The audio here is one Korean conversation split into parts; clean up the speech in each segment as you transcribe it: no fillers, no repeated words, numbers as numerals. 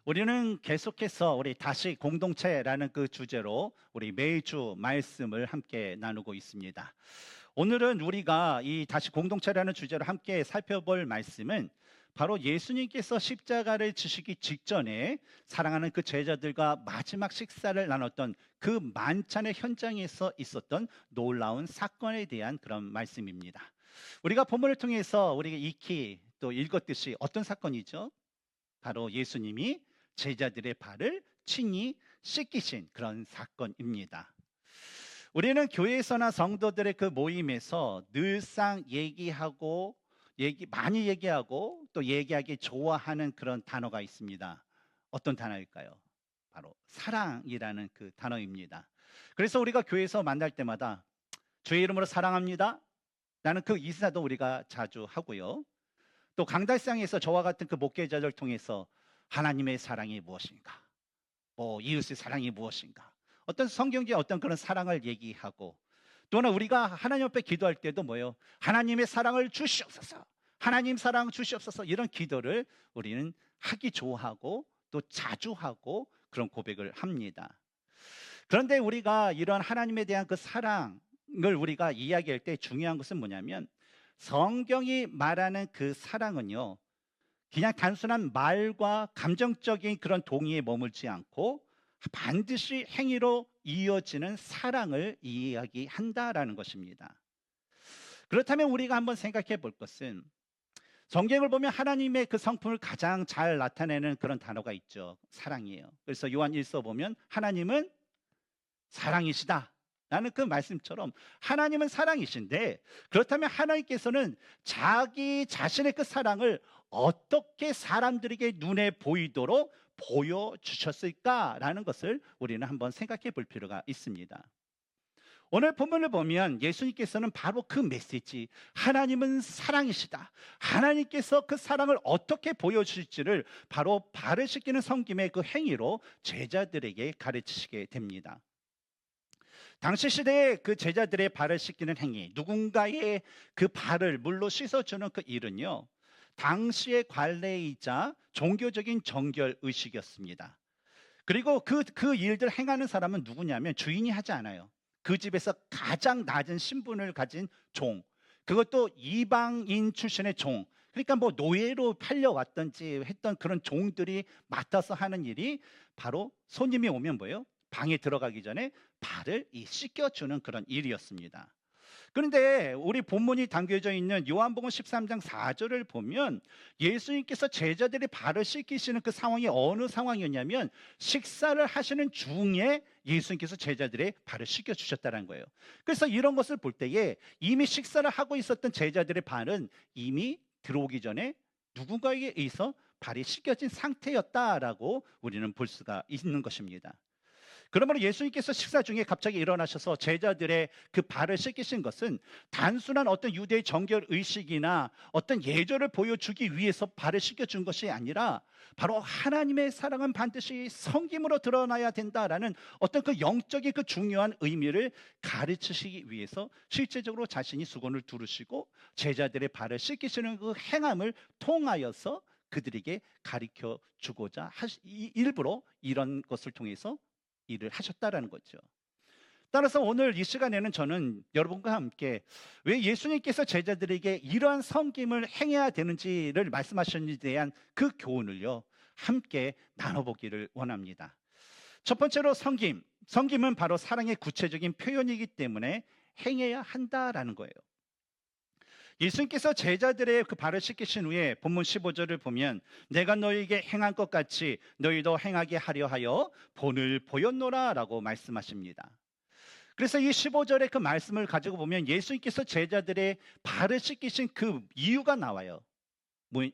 우리는 계속해서 우리 다시 공동체라는 그 주제로 우리 매주 말씀을 함께 나누고 있습니다. 오늘은 우리가 이 다시 공동체라는 주제로 함께 살펴볼 말씀은 바로 예수님께서 십자가를 지시기 직전에 사랑하는 그 제자들과 마지막 식사를 나눴던 그 만찬의 현장에서 있었던 놀라운 사건에 대한 그런 말씀입니다. 우리가 본문을 통해서 우리가 익히 또 읽었듯이 어떤 사건이죠? 바로 예수님이 제자들의 발을 친히 씻기신 그런 사건입니다. 우리는 교회에서나 성도들의 그 모임에서 늘상 많이 얘기하고 또 얘기하기 좋아하는 그런 단어가 있습니다. 어떤 단어일까요? 바로 사랑이라는 그 단어입니다. 그래서 우리가 교회에서 만날 때마다 주의 이름으로 사랑합니다 라는 그 인사도 우리가 자주 하고요. 또 강달상에서 저와 같은 그 목회자들 통해서 하나님의 사랑이 무엇인가, 이웃의 사랑이 무엇인가, 어떤 성경의 어떤 그런 사랑을 얘기하고, 또는 우리가 하나님 앞에 기도할 때도 하나님의 사랑을 주시옵소서, 하나님 사랑 주시옵소서, 이런 기도를 우리는 하기 좋아하고 또 자주 하고 그런 고백을 합니다. 그런데 우리가 이런 하나님에 대한 그 사랑을 우리가 이야기할 때 중요한 것은 뭐냐면, 성경이 말하는 그 사랑은요, 그냥 단순한 말과 감정적인 그런 동의에 머물지 않고 반드시 행위로 이어지는 사랑을 이야기한다라는 것입니다. 그렇다면 우리가 한번 생각해 볼 것은, 성경을 보면 하나님의 그 성품을 가장 잘 나타내는 그런 단어가 있죠. 사랑이에요. 그래서 요한 1서 보면 하나님은 사랑이시다 라는 그 말씀처럼 하나님은 사랑이신데, 그렇다면 하나님께서는 자기 자신의 그 사랑을 어떻게 사람들에게 눈에 보이도록 보여주셨을까라는 것을 우리는 한번 생각해 볼 필요가 있습니다. 오늘 본문을 보면 예수님께서는 바로 그 메시지, 하나님은 사랑이시다, 하나님께서 그 사랑을 어떻게 보여주실지를 바로 발을 씻기는 섬김의 그 행위로 제자들에게 가르치시게 됩니다. 당시 시대에 그 제자들의 발을 씻기는 행위, 누군가의 그 발을 물로 씻어주는 그 일은요, 당시의 관례이자 종교적인 정결 의식이었습니다. 그리고 그 일들 행하는 사람은 누구냐면 주인이 하지 않아요. 그 집에서 가장 낮은 신분을 가진 종, 그것도 이방인 출신의 종, 그러니까 노예로 팔려왔던지 했던 그런 종들이 맡아서 하는 일이 바로 손님이 오면 방에 들어가기 전에 발을 씻겨주는 그런 일이었습니다. 그런데 우리 본문이 담겨져 있는 요한복음 13장 4절을 보면 예수님께서 제자들의 발을 씻기시는 그 상황이 어느 상황이었냐면, 식사를 하시는 중에 예수님께서 제자들의 발을 씻겨주셨다는 거예요. 그래서 이런 것을 볼 때에 이미 식사를 하고 있었던 제자들의 발은 이미 들어오기 전에 누군가에게 의해서 발이 씻겨진 상태였다라고 우리는 볼 수가 있는 것입니다. 그러므로 예수님께서 식사 중에 갑자기 일어나셔서 제자들의 그 발을 씻기신 것은 단순한 어떤 유대의 정결 의식이나 어떤 예절을 보여주기 위해서 발을 씻겨준 것이 아니라, 바로 하나님의 사랑은 반드시 섬김으로 드러나야 된다라는 어떤 그 영적인 그 중요한 의미를 가르치시기 위해서 실제적으로 자신이 수건을 두르시고 제자들의 발을 씻기시는 그 행함을 통하여서 그들에게 가르쳐 주고자 일부러 이런 것을 통해서 일을 하셨다라는 거죠. 따라서 오늘 이 시간에는 저는 여러분과 함께 왜 예수님께서 제자들에게 이러한 섬김을 행해야 되는지를 말씀하셨는지에 대한 그 교훈을요, 함께 나눠보기를 원합니다. 첫 번째로 섬김은 바로 사랑의 구체적인 표현이기 때문에 행해야 한다라는 거예요. 예수님께서 제자들의 그 발을 씻기신 후에 본문 15절을 보면, 내가 너희에게 행한 것 같이 너희도 행하게 하려 하여 본을 보였노라 라고 말씀하십니다. 그래서 이 15절의 그 말씀을 가지고 보면 예수님께서 제자들의 발을 씻기신 그 이유가 나와요.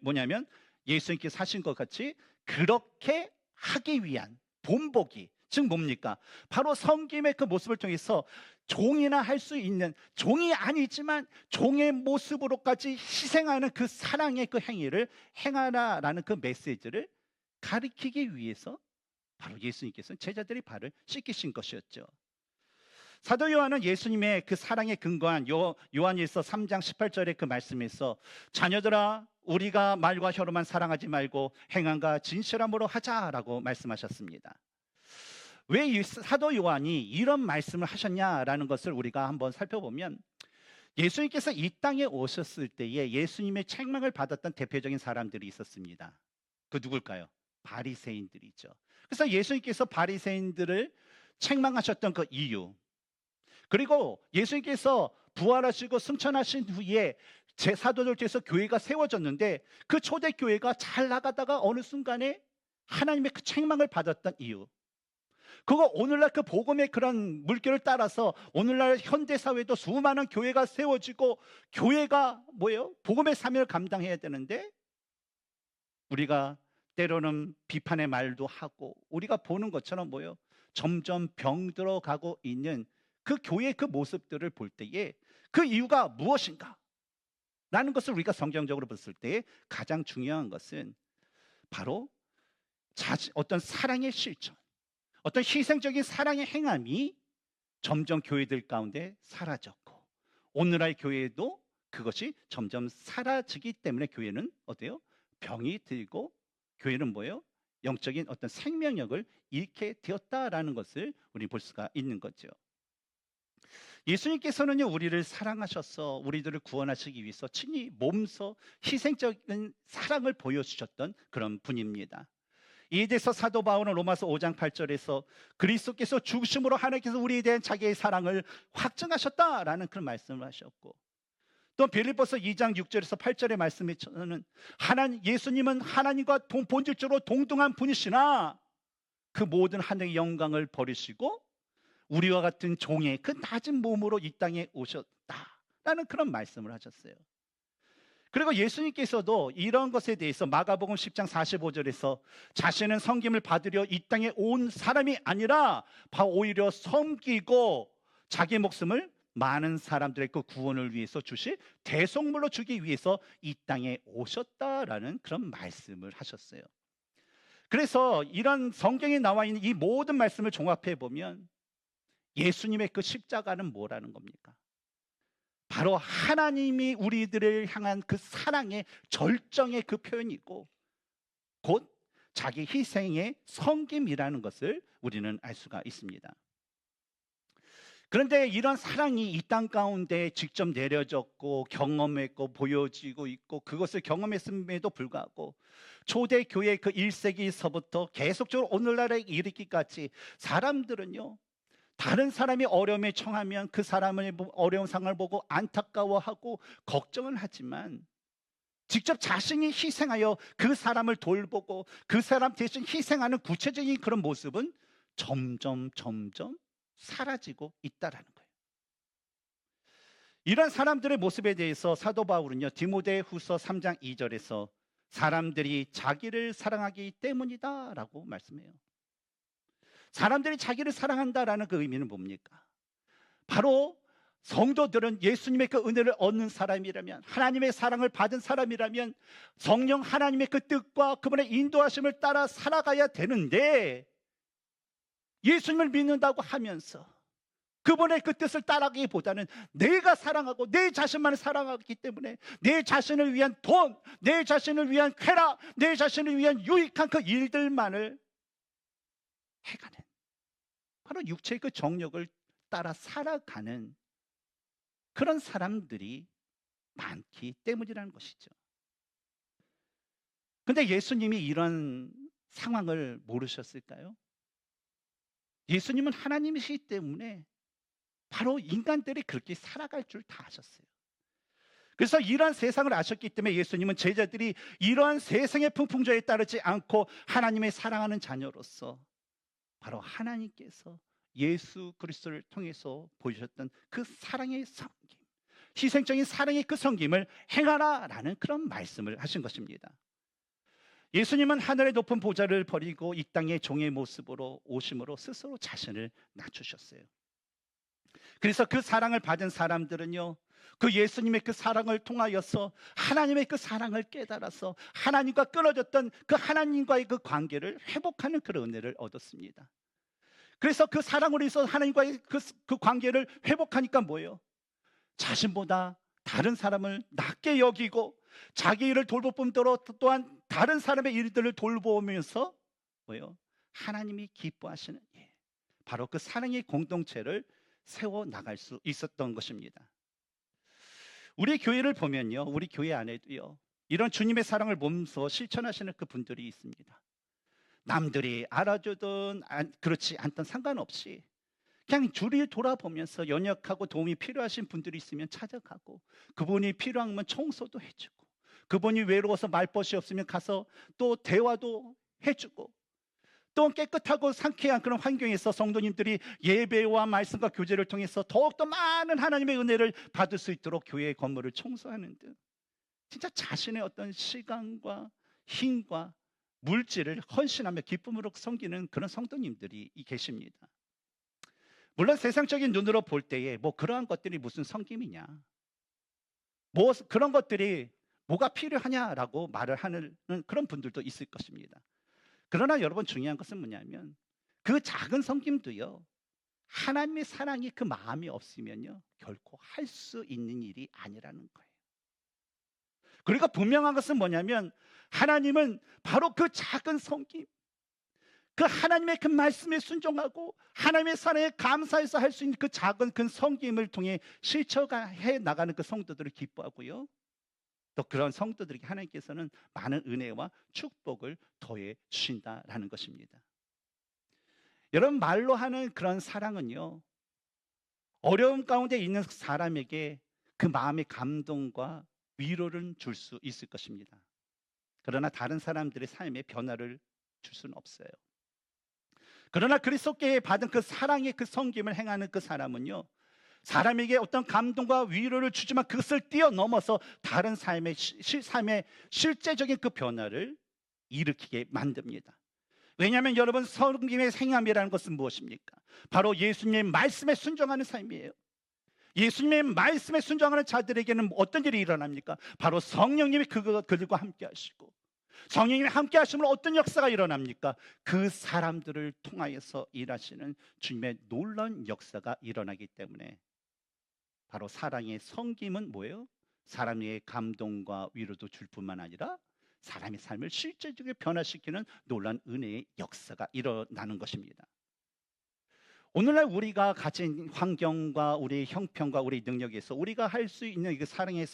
뭐냐면 예수님께서 하신 것 같이 그렇게 하기 위한 본보기, 즉 뭡니까? 바로 섬김의 그 모습을 통해서 종이나 할 수 있는, 종이 아니지만 종의 모습으로까지 희생하는 그 사랑의 그 행위를 행하라라는 그 메시지를 가리키기 위해서 바로 예수님께서는 제자들의 발을 씻기신 것이었죠. 사도 요한은 예수님의 그 사랑에 근거한 요한일서 3장 18절의 그 말씀에서, 자녀들아 우리가 말과 혀로만 사랑하지 말고 행함과 진실함으로 하자라고 말씀하셨습니다. 왜 이 사도 요한이 이런 말씀을 하셨냐라는 것을 우리가 한번 살펴보면, 예수님께서 이 땅에 오셨을 때에 예수님의 책망을 받았던 대표적인 사람들이 있었습니다. 그 누굴까요? 바리새인들이죠. 그래서 예수님께서 바리새인들을 책망하셨던 그 이유, 그리고 예수님께서 부활하시고 승천하신 후에 제사도들께서 교회가 세워졌는데 그 초대교회가 잘 나가다가 어느 순간에 하나님의 그 책망을 받았던 이유, 그거 오늘날 그 복음의 그런 물결을 따라서 오늘날 현대사회도 수많은 교회가 세워지고, 교회가 뭐예요? 복음의 사명을 감당해야 되는데 우리가 때로는 비판의 말도 하고, 우리가 보는 것처럼 뭐예요? 점점 병들어 가고 있는 그 교회의 그 모습들을 볼 때에 그 이유가 무엇인가? 라는 것을 우리가 성경적으로 봤을 때 가장 중요한 것은 바로 어떤 사랑의 실천, 어떤 희생적인 사랑의 행함이 점점 교회들 가운데 사라졌고, 오늘날 교회도 그것이 점점 사라지기 때문에 교회는 어때요? 병이 들고, 교회는 뭐예요? 영적인 어떤 생명력을 잃게 되었다라는 것을 우리 볼 수가 있는 거죠. 예수님께서는요, 우리를 사랑하셔서 우리들을 구원하시기 위해서 친히 몸소 희생적인 사랑을 보여주셨던 그런 분입니다. 이에 대해서 사도 바울은 로마서 5장 8절에서 그리스도께서 죽으심으로 하나님께서 우리에 대한 자기의 사랑을 확증하셨다라는 그런 말씀을 하셨고, 또 빌립보서 2장 6절에서 8절의 말씀에서는 예수님은 하나님과 본질적으로 동등한 분이시나 그 모든 하늘의 영광을 버리시고 우리와 같은 종의 그 낮은 몸으로 이 땅에 오셨다라는 그런 말씀을 하셨어요. 그리고 예수님께서도 이런 것에 대해서 마가복음 10장 45절에서 자신은 섬김을 받으려 이 땅에 온 사람이 아니라 오히려 섬기고 자기 목숨을 많은 사람들의 그 구원을 위해서 주실 대속물로 주기 위해서 이 땅에 오셨다라는 그런 말씀을 하셨어요. 그래서 이런 성경에 나와 있는 이 모든 말씀을 종합해 보면 예수님의 그 십자가는 뭐라는 겁니까? 바로 하나님이 우리들을 향한 그 사랑의 절정의 그 표현이고, 곧 자기 희생의 섬김이라는 것을 우리는 알 수가 있습니다. 그런데 이런 사랑이 이 땅 가운데 직접 내려졌고 경험했고 보여지고 있고, 그것을 경험했음에도 불구하고 초대교회 그 1세기서부터 계속적으로 오늘날에 이르기까지 사람들은요, 다른 사람이 어려움에 처하면 그 사람의 어려운 상황을 보고 안타까워하고 걱정은 하지만 직접 자신이 희생하여 그 사람을 돌보고 그 사람 대신 희생하는 구체적인 그런 모습은 점점 사라지고 있다라는 거예요. 이런 사람들의 모습에 대해서 사도 바울은요, 디모데후서 3장 2절에서 사람들이 자기를 사랑하기 때문이다라고 말씀해요. 사람들이 자기를 사랑한다라는 그 의미는 뭡니까? 바로 성도들은 예수님의 그 은혜를 얻는 사람이라면, 하나님의 사랑을 받은 사람이라면 성령 하나님의 그 뜻과 그분의 인도하심을 따라 살아가야 되는데, 예수님을 믿는다고 하면서 그분의 그 뜻을 따라가기보다는 내가 사랑하고 내 자신만을 사랑하기 때문에 내 자신을 위한 돈, 내 자신을 위한 쾌락, 내 자신을 위한 유익한 그 일들만을 해가는, 바로 육체의 그 정욕을 따라 살아가는 그런 사람들이 많기 때문이라는 것이죠. 근데 예수님이 이런 상황을 모르셨을까요? 예수님은 하나님이시기 때문에 바로 인간들이 그렇게 살아갈 줄 다 아셨어요. 그래서 이러한 세상을 아셨기 때문에 예수님은 제자들이 이러한 세상의 풍풍조에 따르지 않고 하나님의 사랑하는 자녀로서 바로 하나님께서 예수 그리스도를 통해서 보여주셨던 그 사랑의 섬김, 희생적인 사랑의 그 섬김을 행하라라는 그런 말씀을 하신 것입니다. 예수님은 하늘의 높은 보좌를 버리고 이 땅의 종의 모습으로 오심으로 스스로 자신을 낮추셨어요. 그래서 그 사랑을 받은 사람들은요, 그 예수님의 그 사랑을 통하여서 하나님의 그 사랑을 깨달아서 하나님과 끊어졌던 그 하나님과의 그 관계를 회복하는 그런 은혜를 얻었습니다. 그래서 그 사랑으로 인해서 하나님과의 그 관계를 회복하니까 뭐예요? 자신보다 다른 사람을 낮게 여기고 자기 일을 돌볼 뿐더러 또한 다른 사람의 일들을 돌보면서 뭐요? 하나님이 기뻐하시는 일, 바로 그 사랑의 공동체를 세워 나갈 수 있었던 것입니다. 우리 교회를 보면요, 우리 교회 안에도요, 이런 주님의 사랑을 몸소 실천하시는 그 분들이 있습니다. 남들이 알아주든 그렇지 않든 상관없이 그냥 주를 돌아보면서 연약하고 도움이 필요하신 분들이 있으면 찾아가고, 그분이 필요하면 청소도 해주고, 그분이 외로워서 말벗이 없으면 가서 또 대화도 해주고, 또 깨끗하고 상쾌한 그런 환경에서 성도님들이 예배와 말씀과 교제를 통해서 더욱더 많은 하나님의 은혜를 받을 수 있도록 교회의 건물을 청소하는 등 진짜 자신의 어떤 시간과 힘과 물질을 헌신하며 기쁨으로 섬기는 그런 성도님들이 계십니다. 물론 세상적인 눈으로 볼 때에 뭐 그러한 것들이 무슨 섬김이냐, 뭐 그런 것들이 뭐가 필요하냐라고 말을 하는 그런 분들도 있을 것입니다. 그러나 여러분, 중요한 것은 뭐냐면 그 작은 섬김도요, 하나님의 사랑이 그 마음이 없으면요 결코 할 수 있는 일이 아니라는 거예요. 그러니까 분명한 것은 뭐냐면 하나님은 바로 그 작은 섬김, 그 하나님의 그 말씀에 순종하고 하나님의 사랑에 감사해서 할 수 있는 그 작은 그 섬김을 통해 실천해 나가는 그 성도들을 기뻐하고요, 또 그런 성도들에게 하나님께서는 많은 은혜와 축복을 더해 주신다라는 것입니다. 여러분, 말로 하는 그런 사랑은요, 어려움 가운데 있는 사람에게 그 마음의 감동과 위로를 줄 수 있을 것입니다. 그러나 다른 사람들의 삶에 변화를 줄 수는 없어요. 그러나 그리스도께 받은 그 사랑의 그 섬김을 행하는 그 사람은요, 사람에게 어떤 감동과 위로를 주지만 그것을 뛰어넘어서 다른 삶의 실제적인 그 변화를 일으키게 만듭니다. 왜냐하면 여러분, 섬김의 행함이라는 것은 무엇입니까? 바로 예수님의 말씀에 순종하는 삶이에요. 예수님의 말씀에 순종하는 자들에게는 어떤 일이 일어납니까? 바로 성령님이 그들과 함께 하시고, 성령님이 함께 하시면 어떤 역사가 일어납니까? 그 사람들을 통하여서 일하시는 주님의 놀라운 역사가 일어나기 때문에 바로 사랑의 섬김은 뭐예요? 사람의 감동과 위로도 줄 뿐만 아니라 사람의 삶을 실제적으로 변화시키는 놀라운 은혜의 역사가 일어나는 것입니다. 오늘날 우리가 가진 환경과 우리의 형편과 우리의 능력에서 우리가 할 수 있는 이 사랑의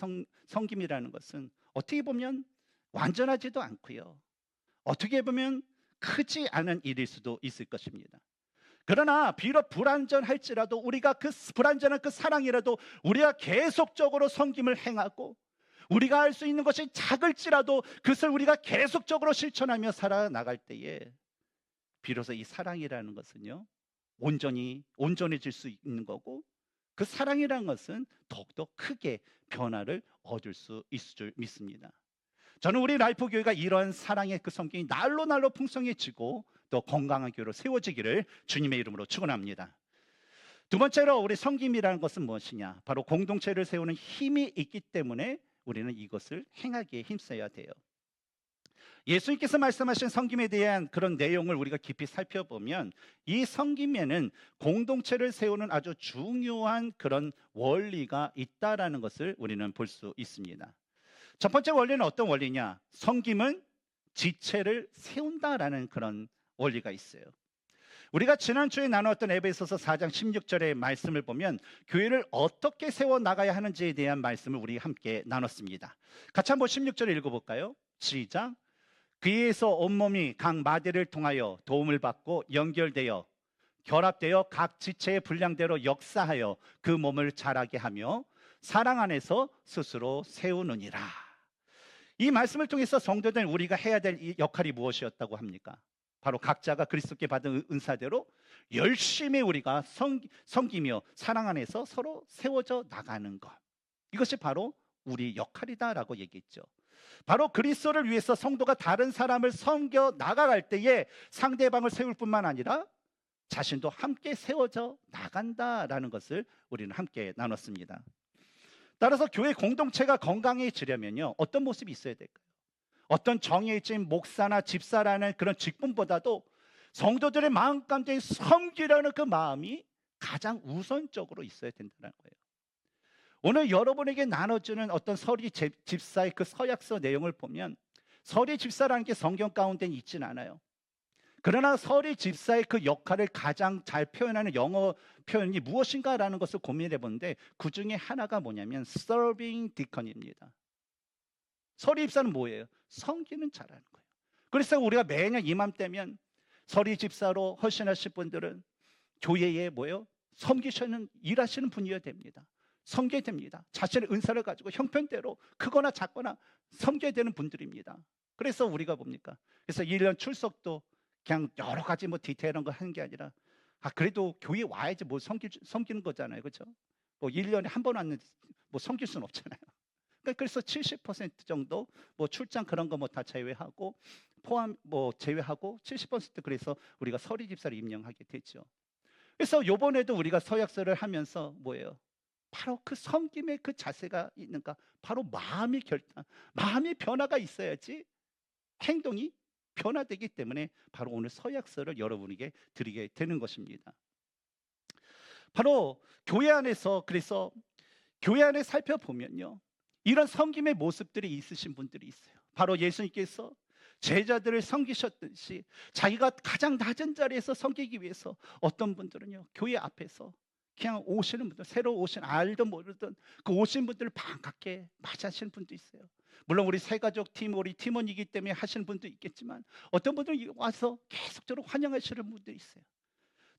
섬김이라는 것은 어떻게 보면 완전하지도 않고요, 어떻게 보면 크지 않은 일일 수도 있을 것입니다. 그러나 비록 불완전할지라도 우리가 그 불완전한 그 사랑이라도 우리가 계속적으로 섬김을 행하고, 우리가 할 수 있는 것이 작을지라도 그것을 우리가 계속적으로 실천하며 살아나갈 때에 비로소 이 사랑이라는 것은요 온전해질 수 있는 거고, 그 사랑이라는 것은 더욱더 크게 변화를 얻을 수 있을 줄 믿습니다. 저는 우리 라이프 교회가 이런 사랑의 그 성격이 날로 날로 풍성해지고 또 건강한 교회로 세워지기를 주님의 이름으로 축원합니다. 두 번째로, 우리 섬김이라는 것은 무엇이냐? 바로 공동체를 세우는 힘이 있기 때문에 우리는 이것을 행하기에 힘써야 돼요. 예수님께서 말씀하신 섬김에 대한 그런 내용을 우리가 깊이 살펴보면 이 섬김에는 공동체를 세우는 아주 중요한 그런 원리가 있다라는 것을 우리는 볼 수 있습니다. 첫 번째 원리는 어떤 원리냐? 섬김은 지체를 세운다라는 그런 원리가 있어요. 우리가 지난주에 나누었던 에베소서 4장 16절의 말씀을 보면 교회를 어떻게 세워나가야 하는지에 대한 말씀을 우리 함께 나눴습니다. 같이 한번 16절을 읽어볼까요? 시작. 그에서 온몸이 각 마디를 통하여 도움을 받고 연결되어 결합되어 각 지체의 분량대로 역사하여 그 몸을 자라게 하며 사랑 안에서 스스로 세우느니라. 이 말씀을 통해서 성도들 우리가 해야 될 역할이 무엇이었다고 합니까? 바로 각자가 그리스도께 받은 은사대로 열심히 우리가 섬기며 사랑 안에서 서로 세워져 나가는 것, 이것이 바로 우리 역할이다라고 얘기했죠. 바로 그리스도를 위해서 성도가 다른 사람을 섬겨 나가갈 때에 상대방을 세울 뿐만 아니라 자신도 함께 세워져 나간다라는 것을 우리는 함께 나눴습니다. 따라서 교회 공동체가 건강해지려면요 어떤 모습이 있어야 될까요? 어떤 정해진 목사나 집사라는 그런 직분보다도 성도들의 마음 가운데 섬기려는 그 마음이 가장 우선적으로 있어야 된다는 거예요. 오늘 여러분에게 나눠주는 어떤 서리 집사의 그 서약서 내용을 보면 서리 집사라는 게 성경 가운데는 있진 않아요. 그러나 서리 집사의 그 역할을 가장 잘 표현하는 영어 표현이 무엇인가라는 것을 고민해 보는데 그 중에 하나가 뭐냐면 serving deacon입니다. 서리 집사는 뭐예요? 섬기는 자라는 거예요. 그래서 우리가 매년 이맘때면 서리 집사로 헌신하실 분들은 교회에 뭐예요? 섬기시는 일하시는 분이어야 됩니다. 섬겨야 됩니다. 자신의 은사를 가지고 형편대로 크거나 작거나 섬겨야 되는 분들입니다. 그래서 우리가 뭡니까? 그래서 1년 출석도 그냥 여러 가지 뭐 디테일한 거 하는 게 아니라 그래도 교회 와야지 뭐 섬기는 거잖아요. 그렇죠? 뭐 1년에 한 번 왔는데 뭐 섬길 수는 없잖아요. 그래서 70% 정도 뭐 출장 그런 거 뭐 다 제외하고 포함 뭐 제외하고 70% 그래서 우리가 서리 집사를 임명하게 됐죠. 그래서 요번에도 우리가 서약서를 하면서 뭐예요? 바로 그 섬김의 그 자세가 있는가? 바로 마음의 결단, 마음의 변화가 있어야지 행동이 변화되기 때문에 바로 오늘 서약서를 여러분에게 드리게 되는 것입니다. 바로 교회 안에서 그래서 교회 안에 살펴보면요. 이런 섬김의 모습들이 있으신 분들이 있어요. 바로 예수님께서 제자들을 섬기셨듯이 자기가 가장 낮은 자리에서 섬기기 위해서 어떤 분들은요. 교회 앞에서 그냥 오시는 분들, 새로 오신 알든 모르든 그 오신 분들을 반갑게 맞이하시는 분도 있어요. 물론 우리 새가족 팀, 우리 팀원이기 때문에 하시는 분도 있겠지만 어떤 분들은 와서 계속적으로 환영하시는 분도 있어요.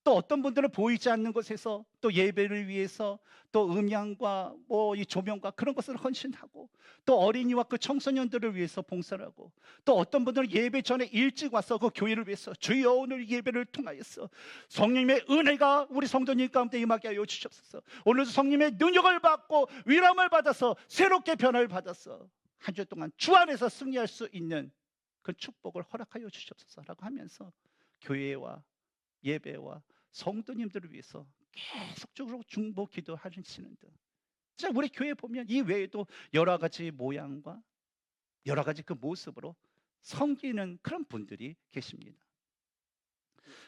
또 어떤 분들은 보이지 않는 곳에서 또 예배를 위해서 또 음향과 뭐 이 조명과 그런 것을 헌신하고 또 어린이와 그 청소년들을 위해서 봉사를 하고 또 어떤 분들은 예배 전에 일찍 와서 그 교회를 위해서 주여 오늘 예배를 통하여서 성령님의 은혜가 우리 성도님 가운데 임하게 하여 주시옵소서. 오늘도 성령님의 능력을 받고 위람을 받아서 새롭게 변화를 받아서 한 주 동안 주 안에서 승리할 수 있는 그 축복을 허락하여 주시옵소서라고 하면서 교회와 예배와 성도님들을 위해서 계속적으로 중보 기도하시는 등. 자, 우리 교회 보면 이 외에도 여러 가지 모양과 여러 가지 그 모습으로 섬기는 그런 분들이 계십니다.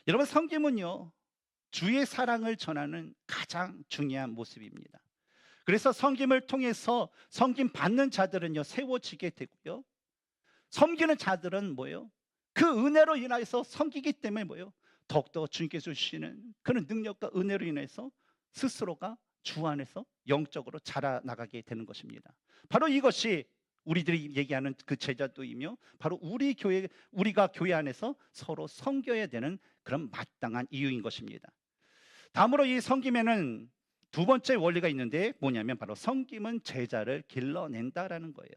여러분, 섬김은요, 주의 사랑을 전하는 가장 중요한 모습입니다. 그래서 섬김을 통해서 섬김 받는 자들은요, 세워지게 되고요. 섬기는 자들은 뭐예요? 그 은혜로 인하여서 섬기기 때문에 뭐예요? 더욱더 주님께서 주시는 그런 능력과 은혜로 인해서 스스로가 주 안에서 영적으로 자라나가게 되는 것입니다. 바로 이것이 우리들이 얘기하는 그 제자도이며 바로 우리가 교회 안에서 서로 섬겨야 되는 그런 마땅한 이유인 것입니다. 다음으로 이 섬김에는 두 번째 원리가 있는데 뭐냐면 바로 섬김은 제자를 길러낸다라는 거예요.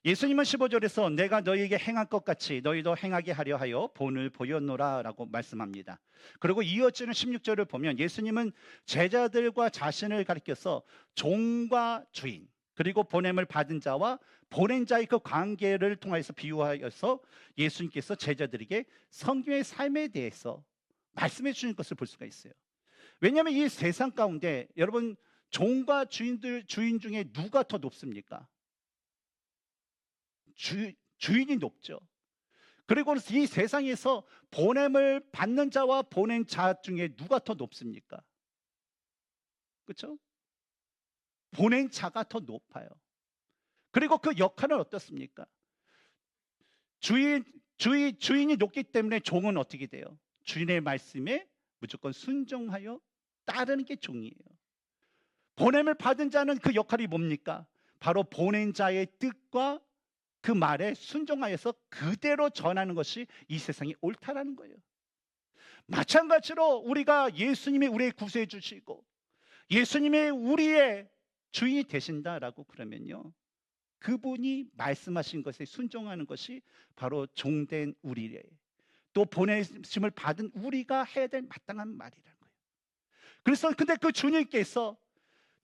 예수님은 15절에서 내가 너희에게 행한 것 같이 너희도 행하게 하려 하여 본을 보였노라 라고 말씀합니다. 그리고 이어지는 16절을 보면 예수님은 제자들과 자신을 가리켜서 종과 주인 그리고 보냄을 받은 자와 보낸 자의 그 관계를 통해서 비유하여서 예수님께서 제자들에게 섬김의 삶에 대해서 말씀해 주신 것을 볼 수가 있어요. 왜냐하면 이 세상 가운데 여러분 종과 주인 중에 누가 더 높습니까? 주인이 높죠. 그리고 이 세상에서 보냄을 받는 자와 보낸 자 중에 누가 더 높습니까? 그렇죠? 보낸 자가 더 높아요. 그리고 그 역할은 어떻습니까? 주인이 높기 때문에 종은 어떻게 돼요? 주인의 말씀에 무조건 순종하여 따르는 게 종이에요. 보냄을 받은 자는 그 역할이 뭡니까? 바로 보낸 자의 뜻과 그 말에 순종하여서 그대로 전하는 것이 이 세상이 옳다라는 거예요. 마찬가지로 우리가 예수님이 우리의 구세해 주시고 예수님이 우리의 주인이 되신다라고 그러면요. 그분이 말씀하신 것에 순종하는 것이 바로 종된 우리의 또 보내심을 받은 우리가 해야 될 마땅한 말이라는 거예요. 그래서 근데 그 주님께서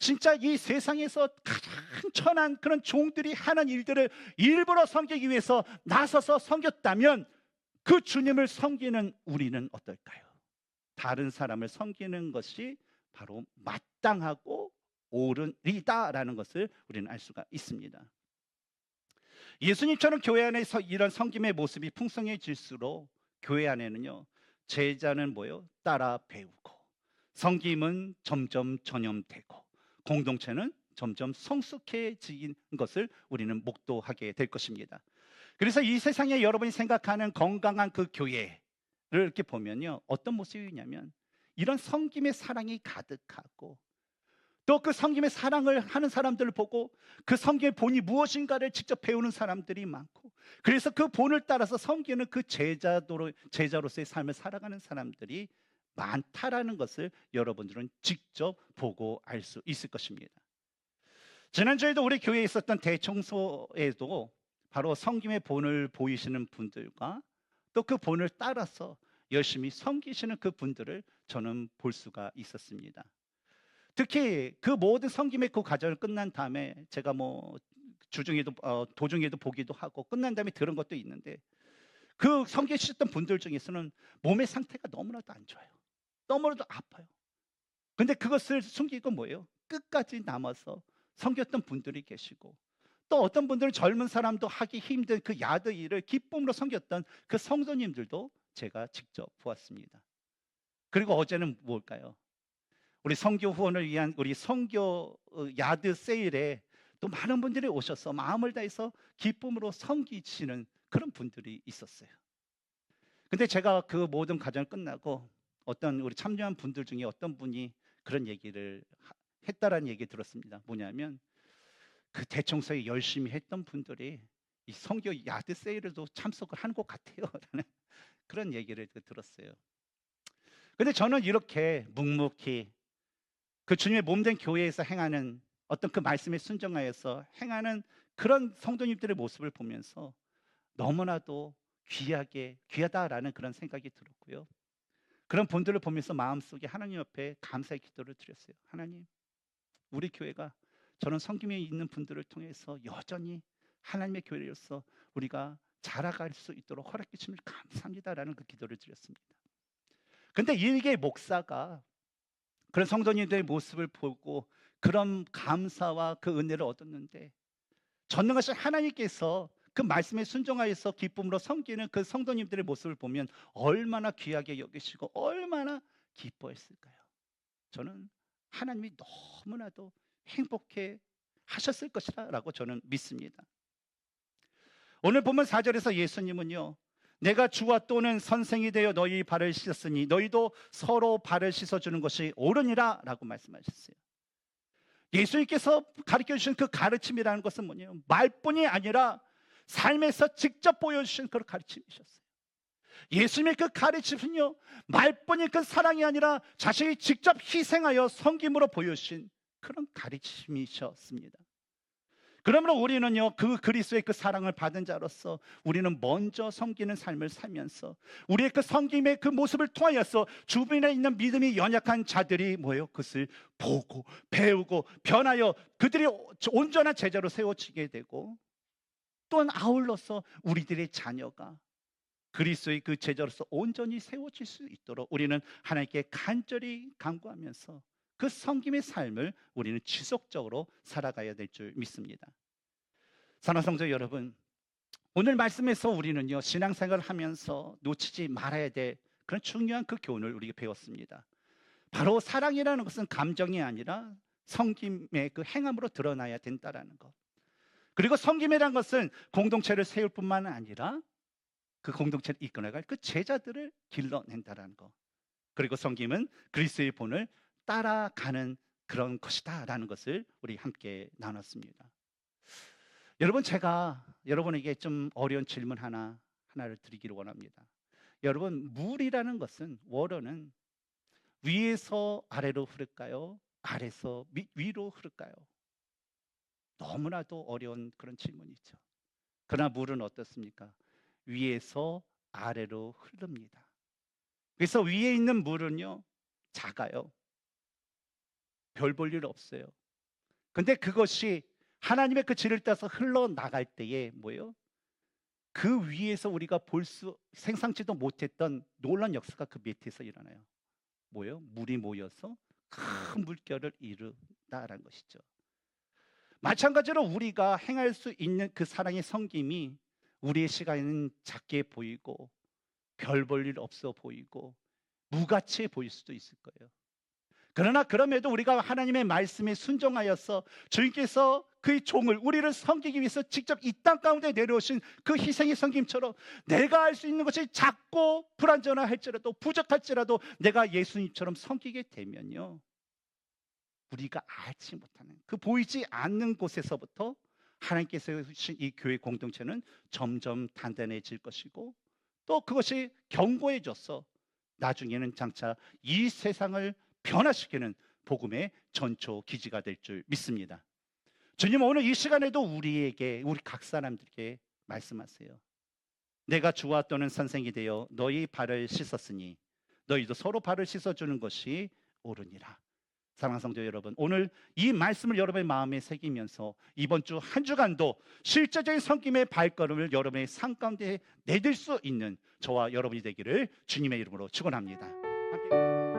진짜 이 세상에서 가장 천한 그런 종들이 하는 일들을 일부러 섬기기 위해서 나서서 섬겼다면 그 주님을 섬기는 우리는 어떨까요? 다른 사람을 섬기는 것이 바로 마땅하고 옳은 일이다라는 것을 우리는 알 수가 있습니다. 예수님처럼 교회 안에서 이런 섬김의 모습이 풍성해질수록 교회 안에는요 제자는 뭐요? 따라 배우고 섬김은 점점 전염되고 공동체는 점점 성숙해지는 것을 우리는 목도하게 될 것입니다. 그래서 이 세상에 여러분이 생각하는 건강한 그 교회를 이렇게 보면요, 어떤 모습이냐면 이런 섬김의 사랑이 가득하고, 또 그 섬김의 사랑을 하는 사람들을 보고 그 섬김의 본이 무엇인가를 직접 배우는 사람들이 많고, 그래서 그 본을 따라서 섬기는 그 제자로서의 삶을 살아가는 사람들이 많다라는 것을 여러분들은 직접 보고 알 수 있을 것입니다. 지난주에도 우리 교회에 있었던 대청소에도 바로 섬김의 본을 보이시는 분들과 또 그 본을 따라서 열심히 섬기시는 그 분들을 저는 볼 수가 있었습니다. 특히 그 모든 섬김의 그 과정을 끝난 다음에 제가 뭐 주중에도 도중에도 보기도 하고 끝난 다음에 들은 것도 있는데, 그 섬기셨던 분들 중에서는 몸의 상태가 너무나도 안 좋아요. 너무나도 아파요. 근데 그것을 숨기고 뭐예요? 끝까지 남아서 섬겼던 분들이 계시고, 또 어떤 분들은 젊은 사람도 하기 힘든 그 야드 일을 기쁨으로 섬겼던 그 성도님들도 제가 직접 보았습니다. 그리고 어제는 뭘까요? 우리 선교 후원을 위한 우리 선교 야드 세일에 또 많은 분들이 오셔서 마음을 다해서 기쁨으로 섬기시는 그런 분들이 있었어요. 근데 제가 그 모든 과정을 끝나고 어떤 우리 참여한 분들 중에 어떤 분이 그런 얘기를 했다라는 얘기 들었습니다. 뭐냐면 그 대청소에 열심히 했던 분들이 이 선교 야드 세일에도 참석을 한 것 같아요. 라는 그런 얘기를 들었어요. 근데 저는 이렇게 묵묵히 그 주님의 몸된 교회에서 행하는 어떤 그 말씀에 순종하여서 행하는 그런 성도님들의 모습을 보면서 너무나도 귀하다라는 그런 생각이 들었고요. 그런 분들을 보면서 마음속에 하나님 앞에 감사의 기도를 드렸어요. 하나님, 우리 교회가 저런 섬김에 있는 분들을 통해서 여전히 하나님의 교회로서 우리가 자라갈 수 있도록 허락해 주심을 감사합니다라는 그 기도를 드렸습니다. 근데 이게 목사가 그런 성도님들의 모습을 보고 그런 감사와 그 은혜를 얻었는데, 전능하신 하나님께서 그 말씀에 순종하여서 기쁨으로 섬기는 그 성도님들의 모습을 보면 얼마나 귀하게 여기시고 얼마나 기뻐했을까요? 저는 하나님이 너무나도 행복해 하셨을 것이라고 저는 믿습니다. 오늘 보면 4절에서 예수님은요, 내가 주와 또는 선생이 되어 너희 발을 씻었으니 너희도 서로 발을 씻어주는 것이 옳으니라 라고 말씀하셨어요. 예수님께서 가르쳐 주신 그 가르침이라는 것은 뭐냐면 말뿐이 아니라 삶에서 직접 보여주신 그런 가르침이셨어요. 예수님의 그 가르침은요, 말뿐인 그 사랑이 아니라 자신이 직접 희생하여 섬김으로 보여주신 그런 가르침이셨습니다. 그러므로 우리는요, 그 그리스도의 그 사랑을 받은 자로서 우리는 먼저 섬기는 삶을 살면서 우리의 그 섬김의 그 모습을 통하여서 주변에 있는 믿음이 연약한 자들이 뭐예요? 그것을 보고 배우고 변하여 그들이 온전한 제자로 세워지게 되고, 또한 아울러서 우리들의 자녀가 그리스도의 그 제자로서 온전히 세워질 수 있도록 우리는 하나님께 간절히 간구하면서 그 섬김의 삶을 우리는 지속적으로 살아가야 될 줄 믿습니다. 사랑하는 성도 여러분, 오늘 말씀에서 우리는요, 신앙생활을 하면서 놓치지 말아야 될 그런 중요한 그 교훈을 우리가 배웠습니다. 바로 사랑이라는 것은 감정이 아니라 섬김의 그 행함으로 드러나야 된다라는 것. 그리고 섬김이라는 것은 공동체를 세울 뿐만 아니라 그 공동체를 이끌어갈 그 제자들을 길러낸다라는 것. 그리고 섬김은 그리스도의 본을 따라가는 그런 것이다라는 것을 우리 함께 나눴습니다. 여러분, 제가 여러분에게 좀 어려운 질문 하나를 드리기를 원합니다. 여러분, 물이라는 것은 원어는 위에서 아래로 흐를까요? 아래서 위로 흐를까요? 너무나도 어려운 그런 질문이죠. 그러나 물은 어떻습니까? 위에서 아래로 흐릅니다. 그래서 위에 있는 물은요, 작아요. 별 볼 일 없어요. 근데 그것이 하나님의 그 질을 따서 흘러나갈 때에 뭐예요? 그 위에서 우리가 생상치도 못했던 놀라운 역사가 그 밑에서 일어나요. 뭐예요? 물이 모여서 큰 물결을 이룬다라는 것이죠. 마찬가지로 우리가 행할 수 있는 그 사랑의 섬김이 우리의 시간에는 작게 보이고 별 볼 일 없어 보이고 무가치해 보일 수도 있을 거예요. 그러나 그럼에도 우리가 하나님의 말씀에 순종하여서 주님께서 그의 종을 우리를 섬기기 위해서 직접 이 땅 가운데 내려오신 그 희생의 섬김처럼 내가 할 수 있는 것이 작고 불완전할지라도 부족할지라도 내가 예수님처럼 섬기게 되면요, 우리가 알지 못하는 그 보이지 않는 곳에서부터 하나님께서 주신 이 교회 공동체는 점점 단단해질 것이고, 또 그것이 견고해져서 나중에는 장차 이 세상을 변화시키는 복음의 전초 기지가 될 줄 믿습니다. 주님 오늘 이 시간에도 우리에게, 우리 각 사람들에게 말씀하세요. 내가 주와 또는 선생이 되어 너희 발을 씻었으니 너희도 서로 발을 씻어주는 것이 옳으니라. 사랑하는 성도 여러분, 오늘 이 말씀을 여러분의 마음에 새기면서 이번 주 한 주간도 실제적인 섬김의 발걸음을 여러분의 삶 가운데 내딜 수 있는 저와 여러분이 되기를 주님의 이름으로 축원합니다. 함께